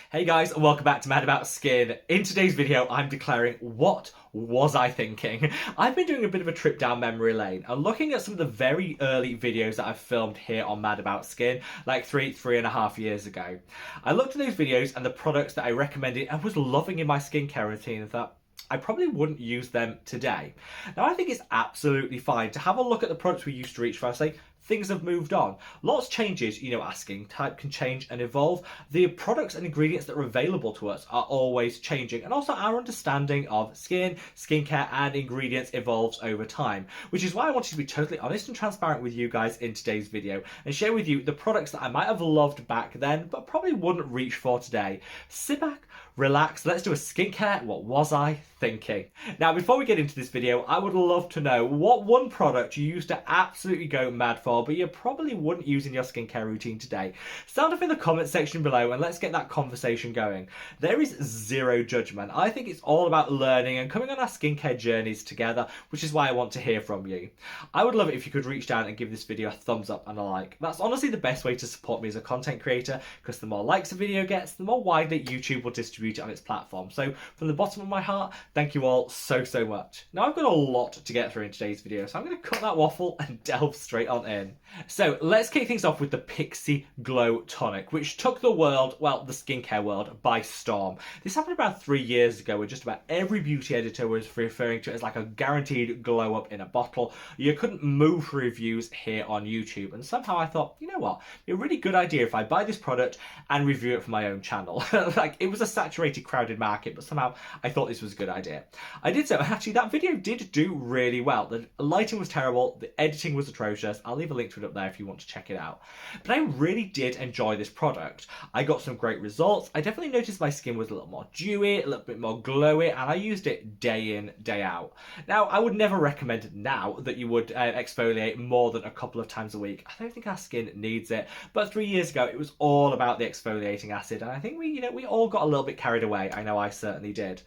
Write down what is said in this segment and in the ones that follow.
Hey guys, and welcome back to Mad About Skin. In today's video, I'm declaring what was I thinking? I've been doing a bit of a trip down memory lane and looking at some of the very early videos that I've filmed here on Mad About Skin, like three and a half years ago. I looked at those videos and the products that I recommended and was loving in my skincare routine and thought, I probably wouldn't use them today. Now, I think it's absolutely fine to have a look at the products we used to reach for and say, things have moved on. Lots changes, our skin type can change and evolve. The products and ingredients that are available to us are always changing. And also our understanding of skincare and ingredients evolves over time. Which is why I wanted to be totally honest and transparent with you guys in today's video and share with you the products that I might have loved back then, but probably wouldn't reach for today. Sit back, relax, let's do a skincare what was I thinking. Now, before we get into this video, I would love to know what one product you used to absolutely go mad for, but you probably wouldn't use in your skincare routine today. Sound off in the comment section below and let's get that conversation going. There is zero judgment. I think it's all about learning and coming on our skincare journeys together, which is why I want to hear from you. I would love it if you could reach down and give this video a thumbs up and a like. That's honestly the best way to support me as a content creator, because the more likes a video gets, the more widely YouTube will distribute it on its platform. So from the bottom of my heart, thank you all so much. Now, I've got a lot to get through in today's video, so I'm going to cut that waffle and delve straight on in. So let's kick things off with the Pixie Glow Tonic, which took the world, well, the skincare world, by storm. This happened about 3 years ago, where just about every beauty editor was referring to it as like a guaranteed glow up in a bottle. You couldn't move for reviews here on YouTube, and somehow I thought, you know what, it'd be a really good idea if I buy this product and review it for my own channel. Like, it was a saturated, crowded market, but somehow I thought this was a good idea. I did so, and actually that video did do really well. The lighting was terrible, the editing was atrocious. I'll leave a link to it up there if you want to check it out. But I really did enjoy this product. I got some great results. I definitely noticed my skin was a little more dewy, a little bit more glowy, and I used it day in, day out. Now, I would never recommend now that you would exfoliate more than a couple of times a week. I don't think our skin needs it. But 3 years ago, it was all about the exfoliating acid, and I think we all got a little bit carried away. I know I certainly did.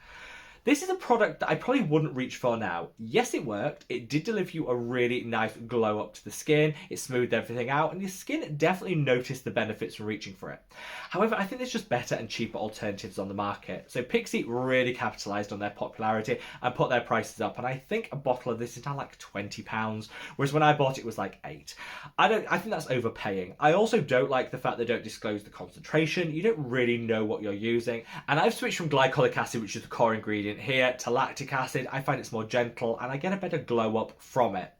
This is a product that I probably wouldn't reach for now. Yes, it worked. It did deliver you a really nice glow up to the skin. It smoothed everything out, and your skin definitely noticed the benefits from reaching for it. However, I think there's just better and cheaper alternatives on the market. So Pixie really capitalized on their popularity and put their prices up, and I think a bottle of this is now like £20, whereas when I bought it was like £8. I think that's overpaying. I also don't like the fact they don't disclose the concentration. You don't really know what you're using. And I've switched from glycolic acid, which is the core ingredient here, to lactic acid. I find it's more gentle and I get a better glow up from it.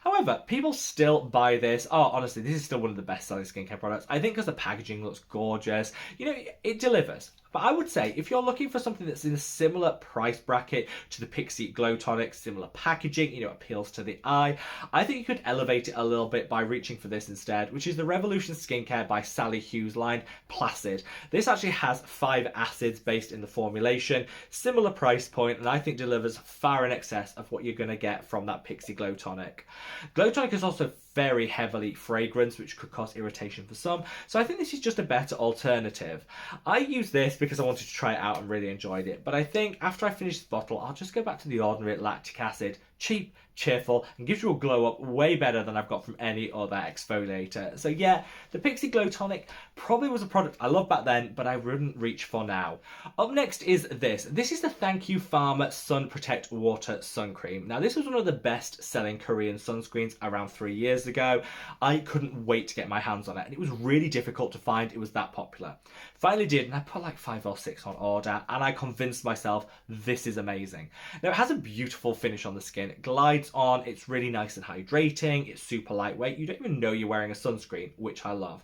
However, people still buy this. Oh, honestly, this is still one of the best selling skincare products. I think because the packaging looks gorgeous, it delivers. But I would say if you're looking for something that's in a similar price bracket to the Pixie Glow Tonic, similar packaging, appeals to the eye, I think you could elevate it a little bit by reaching for this instead, which is the Revolution Skincare by Sally Hughes line, Placid. This actually has 5 acids based in the formulation, similar price point, and I think delivers far in excess of what you're going to get from that Pixie Glow Tonic. Glow Tonic is also very heavily fragranced, which could cause irritation for some, so I think this is just a better alternative. I use this because I wanted to try it out and really enjoyed it, but I think after I finish this bottle, I'll just go back to the ordinary lactic acid. Cheap, cheerful, and gives you a glow up way better than I've got from any other exfoliator. So yeah, the Pixie Glow Tonic probably was a product I loved back then, but I wouldn't reach for now. Up next is this. This is the Thank You Pharma Sun Protect Water Sun Cream. Now, this was one of the best selling Korean sunscreens around 3 years ago. I couldn't wait to get my hands on it, and it was really difficult to find. It was that popular. Finally did, and I put like 5 or 6 on order, and I convinced myself this is amazing. Now, it has a beautiful finish on the skin. It glides on, it's really nice and hydrating, it's super lightweight, you don't even know you're wearing a sunscreen, which I love.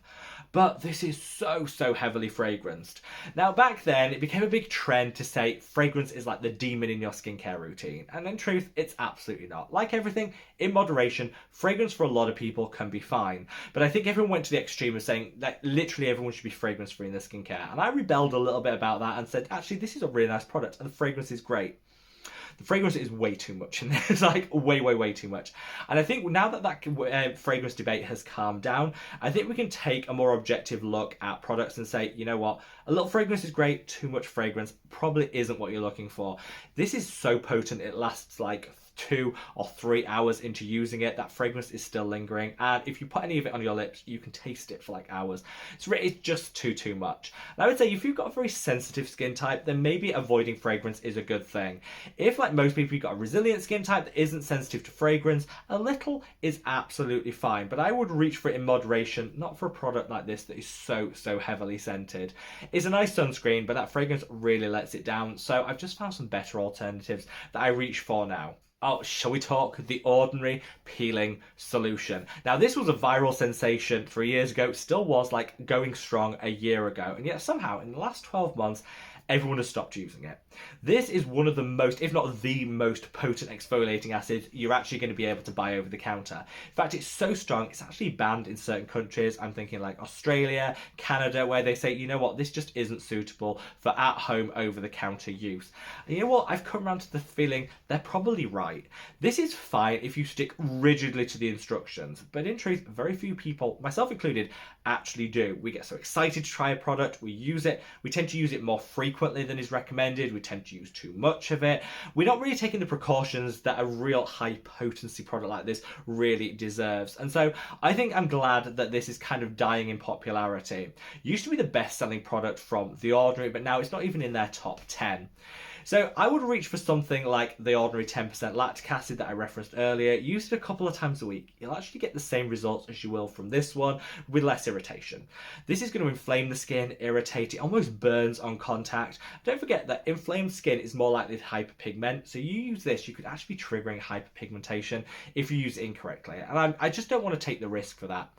But this is so heavily fragranced. Now, back then, it became a big trend to say fragrance is like the demon in your skincare routine, and in truth, it's absolutely not. Like everything, in moderation, fragrance for a lot of people can be fine, but I think everyone went to the extreme of saying that literally everyone should be fragrance free in their skincare, and I rebelled a little bit about that and said, actually, this is a really nice product, and the fragrance is great. The fragrance is way too much in this, like way too much. And I think now that fragrance debate has calmed down, I think we can take a more objective look at products and say, you know what, a little fragrance is great, too much fragrance probably isn't what you're looking for. This is so potent, it lasts like 2 or 3 hours into using it, that fragrance is still lingering, and if you put any of it on your lips, you can taste it for like hours. It's just too much. And I would say if you've got a very sensitive skin type, then maybe avoiding fragrance is a good thing. If, like most people, you've got a resilient skin type that isn't sensitive to fragrance, a little is absolutely fine, but I would reach for it in moderation, not for a product like this that is so heavily scented. It's a nice sunscreen, but that fragrance really lets it down, so I've just found some better alternatives that I reach for now. Oh, shall we talk the Ordinary Peeling Solution? Now, this was a viral sensation 3 years ago, still was like going strong a year ago, and yet somehow in the last 12 months, everyone has stopped using it. This is one of the most, if not the most potent exfoliating acids you're actually going to be able to buy over the counter. In fact, it's so strong, it's actually banned in certain countries. I'm thinking like Australia, Canada, where they say, you know what, this just isn't suitable for at-home over-the-counter use. And you know what, I've come around to the feeling they're probably right. This is fine if you stick rigidly to the instructions, but in truth, very few people, myself included, actually do. We get so excited to try a product, we use it, we tend to use it more frequently than is recommended, we tend to use too much of it. We're not really taking the precautions that a real high potency product like this really deserves. And so I think I'm glad that this is kind of dying in popularity. It used to be the best selling product from The Ordinary, but now it's not even in their top 10. So I would reach for something like the Ordinary 10% lactic acid that I referenced earlier. Use it a couple of times a week. You'll actually get the same results as you will from this one with less irritation. This is going to inflame the skin, irritate it, almost burns on contact. Don't forget that inflamed skin is more likely to hyperpigment. So you use this, you could actually be triggering hyperpigmentation if you use it incorrectly. And I just don't want to take the risk for that.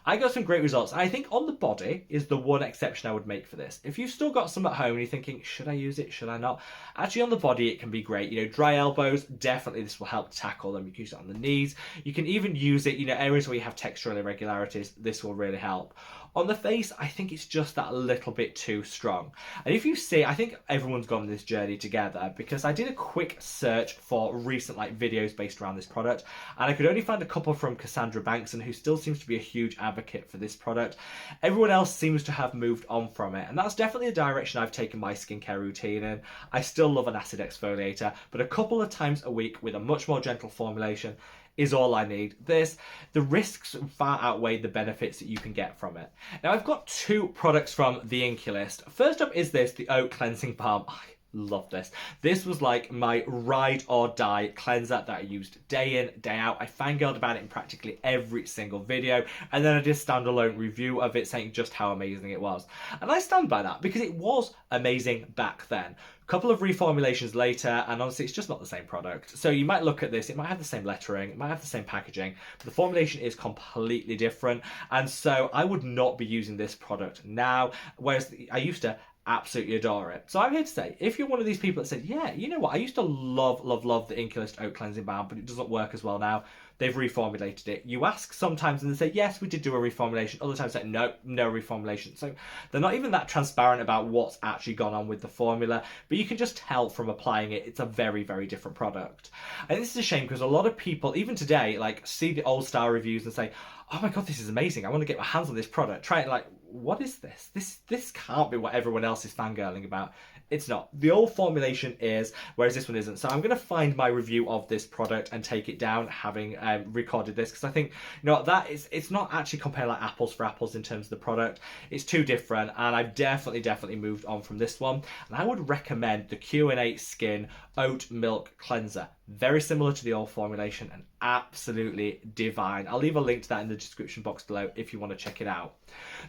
I got some great results. I think on the body is the one exception I would make for this. If you've still got some at home and you're thinking, should I use it, should I not? Actually, on the body, it can be great. You know, dry elbows, definitely this will help tackle them. You can use it on the knees. You can even use it, you know, areas where you have textural irregularities. This will really help. On the face, I think it's just that little bit too strong. And if you see, I think everyone's gone on this journey together, because I did a quick search for recent like videos based around this product, and I could only find a couple from Cassandra Bankson, who still seems to be a huge advocate for this product. Everyone else seems to have moved on from it, and that's definitely a direction I've taken my skincare routine in. I still love an acid exfoliator, but a couple of times a week with a much more gentle formulation is all I need. The risks far outweigh the benefits that you can get from it. Now, I've got 2 products from the Inkey list. First up is this, the Oat Cleansing Balm. I love this. This was like my ride or die cleanser that I used day in, day out. I fangirled about it in practically every single video, and then I did a standalone review of it saying just how amazing it was. And I stand by that because it was amazing back then. Couple of reformulations later, and honestly, it's just not the same product. So you might look at this, it might have the same lettering, it might have the same packaging, but the formulation is completely different. And so I would not be using this product now, whereas I used to absolutely adore it. So I'm here to say, if you're one of these people that said, yeah, you know what, I used to love the Inkey List Oat Cleansing Balm, but it doesn't work as well now. They've reformulated it. You ask sometimes and they say, yes, we did do a reformulation. Other times say, no reformulation. So they're not even that transparent about what's actually gone on with the formula, but you can just tell from applying it, it's a very different product. And this is a shame because a lot of people, even today, like see the old star reviews and say, oh my God, this is amazing. I want to get my hands on this product. Try it, like, what is this? This can't be what everyone else is fangirling about. It's not. The old formulation is, whereas this one isn't. So I'm going to find my review of this product and take it down, having recorded this, because I think, you know, it's not actually compared like apples for apples in terms of the product. It's too different, and I've definitely moved on from this one. And I would recommend the Q&A Skin Oat Milk Cleanser. Very similar to the old formulation and absolutely divine. I'll leave a link to that in the description box below if you want to check it out.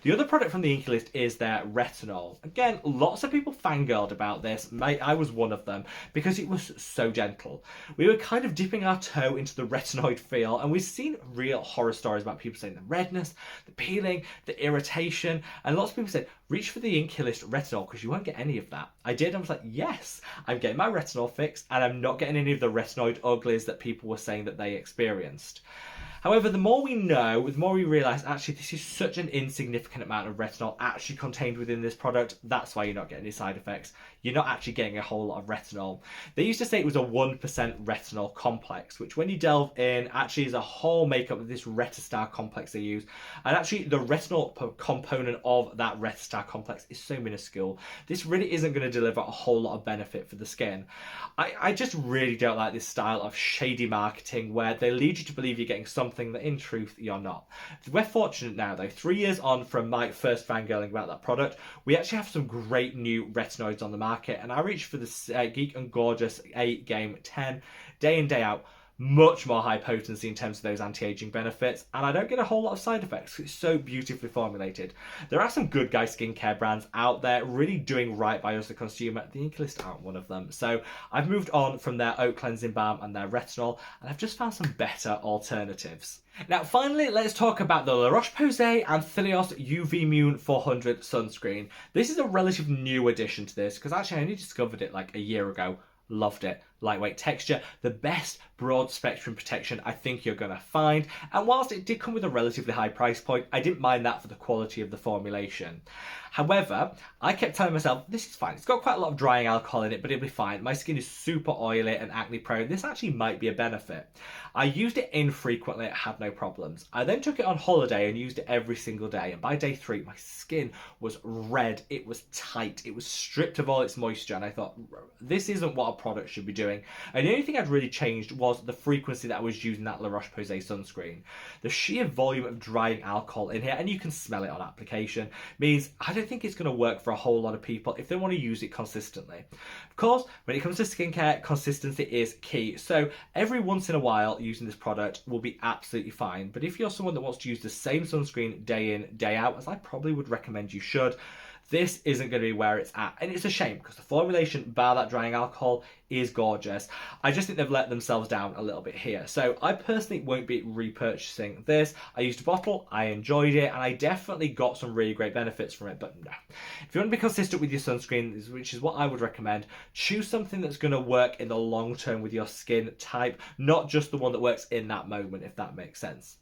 The other product from the Inkey List is their retinol. Again, lots of people fangirled about this. I was one of them because it was so gentle. We were kind of dipping our toe into the retinoid feel, and we've seen real horror stories about people saying the redness, the peeling, the irritation, and lots of people said, reach for the Inkey List retinol because you won't get any of that. I did. I was like, yes, I'm getting my retinol fix and I'm not getting any of the retinoid uglies that people were saying that they experienced. However, the more we know, the more we realise actually this is such an insignificant amount of retinol actually contained within this product. That's why you're not getting any side effects. You're not actually getting a whole lot of retinol. They used to say it was a 1% retinol complex, which when you delve in actually is a whole makeup of this Retistar complex they use. And actually the retinol component of that Retistar complex is so minuscule. This really isn't going to deliver a whole lot of benefit for the skin. I just really don't like this style of shady marketing where they lead you to believe you're getting something that in truth you're not. We're fortunate now though, 3 years on from my first fangirling about that product, we actually have some great new retinoids on the market, and I reached for the Geek and Gorgeous 8 Game 10 day in day out. Much more high potency in terms of those anti-aging benefits, and I don't get a whole lot of side effects. It's so beautifully formulated. There are some good guy skincare brands out there really doing right by us the consumer. The Ink List aren't one of them. So I've moved on from their oat cleansing balm and their retinol, and I've just found some better alternatives. Now finally, let's talk about the La Roche-Posay Anthelios UV Immune 400 sunscreen. This is a relative new addition to this because actually I only discovered it like a year ago. Loved it. Lightweight texture, the best broad spectrum protection I think you're going to find. And whilst it did come with a relatively high price point, I didn't mind that for the quality of the formulation. However, I kept telling myself, this is fine. It's got quite a lot of drying alcohol in it, but it'll be fine. My skin is super oily and acne prone. This actually might be a benefit. I used it infrequently. It had no problems. I then took it on holiday and used it every single day. And by day 3, my skin was red. It was tight. It was stripped of all its moisture. And I thought, this isn't what a product should be doing. And the only thing I'd really changed was the frequency that I was using that La Roche-Posay sunscreen. The sheer volume of drying alcohol in here, and you can smell it on application, means I don't think it's going to work for a whole lot of people if they want to use it consistently. Of course, when it comes to skincare, consistency is key. So every once in a while using this product will be absolutely fine. But if you're someone that wants to use the same sunscreen day in, day out, as I probably would recommend you should, this isn't going to be where it's at. And it's a shame because the formulation, bar that drying alcohol, is gorgeous. I just think they've let themselves down a little bit here. So I personally won't be repurchasing this. I used a bottle, I enjoyed it, and I definitely got some really great benefits from it. But no. If you want to be consistent with your sunscreen, which is what I would recommend, choose something that's going to work in the long term with your skin type, not just the one that works in that moment, if that makes sense.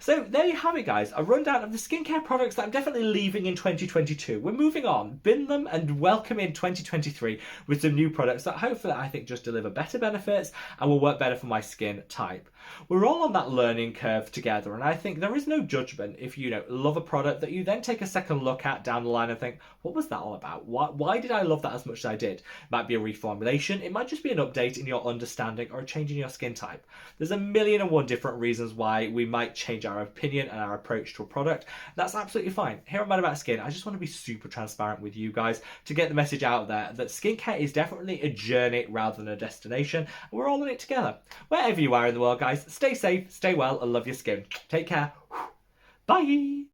So there you have it, guys, a rundown of the skincare products that I'm definitely leaving in 2022. We're moving on, bin them, and welcome in 2023 with some new products that hopefully I think just deliver better benefits and will work better for my skin type. We're all on that learning curve together, and I think there is no judgment if you love a product that you then take a second look at down the line and think, what was that all about? Why did I love that as much as I did? It might be a reformulation, it might just be an update in your understanding or a change in your skin type. There's a million and one different reasons why we might change our opinion and our approach to a product. That's absolutely fine. Here on Mad About Skin, I just want to be super transparent with you guys to get the message out there that skincare is definitely a journey rather than a destination, and we're all in it together. Wherever you are in the world, guys, stay safe, stay well, and love your skin. Take care. Bye!